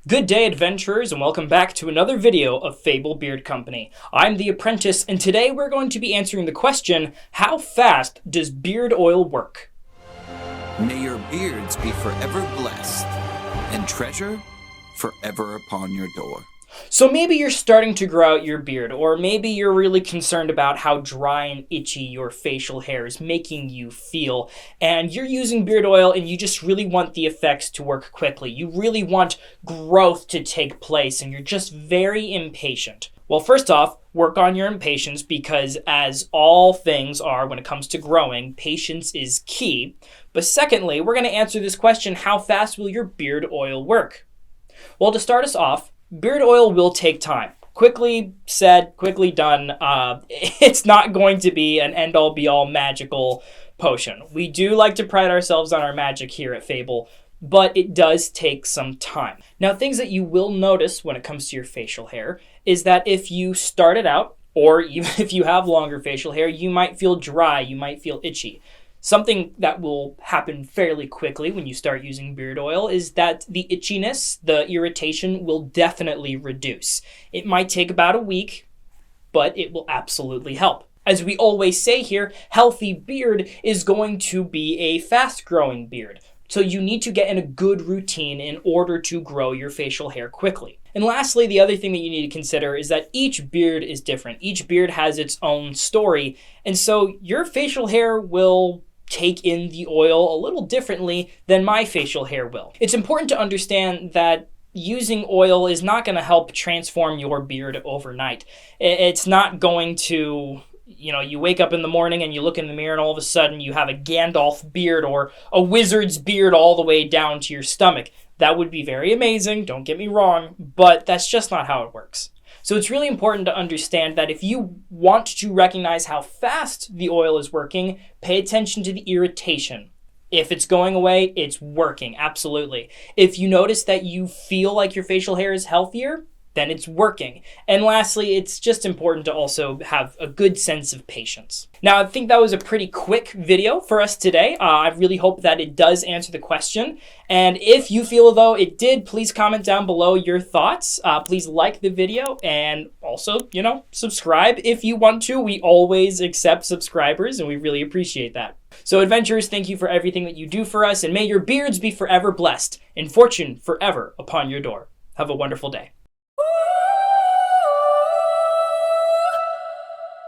Good day, adventurers, and welcome back to another video of Fable Beard Company. I'm the Apprentice, and today we're going to be answering the question, how fast does beard oil work? May your beards be forever blessed, and treasure forever upon your door. So maybe you're starting to grow out your beard, or maybe you're really concerned about how dry and itchy your facial hair is making you feel, and you're using beard oil and you just really want the effects to work quickly. You really want growth to take place, and you're just very impatient. Well, first off, work on your impatience because, as all things are when it comes to growing, patience is key. But secondly, we're going to answer this question, how fast will your beard oil work? Well, to start us off, beard oil will take time. Quickly said, quickly done. It's not going to be an end-all be-all magical potion. We do like to pride ourselves on our magic here at Fable, but it does take some time. Now, things that you will notice when it comes to your facial hair is that if you start it out, or even if you have longer facial hair, you might feel dry, you might feel itchy. Something that will happen fairly quickly when you start using beard oil is that the itchiness, the irritation, will definitely reduce. It might take about a week, but it will absolutely help. As we always say here, healthy beard is going to be a fast-growing beard. So you need to get in a good routine in order to grow your facial hair quickly. And lastly, the other thing that you need to consider is that each beard is different. Each beard has its own story, and so your facial hair will take in the oil a little differently than my facial hair will. It's important to understand that using oil is not going to help transform your beard overnight. It's not going to, you wake up in the morning and you look in the mirror and all of a sudden you have a Gandalf beard or a wizard's beard all the way down to your stomach. That would be very amazing, don't get me wrong, but that's just not how it works. So it's really important to understand that if you want to recognize how fast the oil is working, pay attention to the irritation. If it's going away, it's working, absolutely. If you notice that you feel like your facial hair is healthier, then it's working. And lastly, it's just important to also have a good sense of patience. Now, I think that was a pretty quick video for us today. I really hope that it does answer the question. And if you feel though it did, please comment down below your thoughts. Please like the video and also, subscribe if you want to. We always accept subscribers and we really appreciate that. So adventurers, thank you for everything that you do for us, and may your beards be forever blessed and fortune forever upon your door. Have a wonderful day.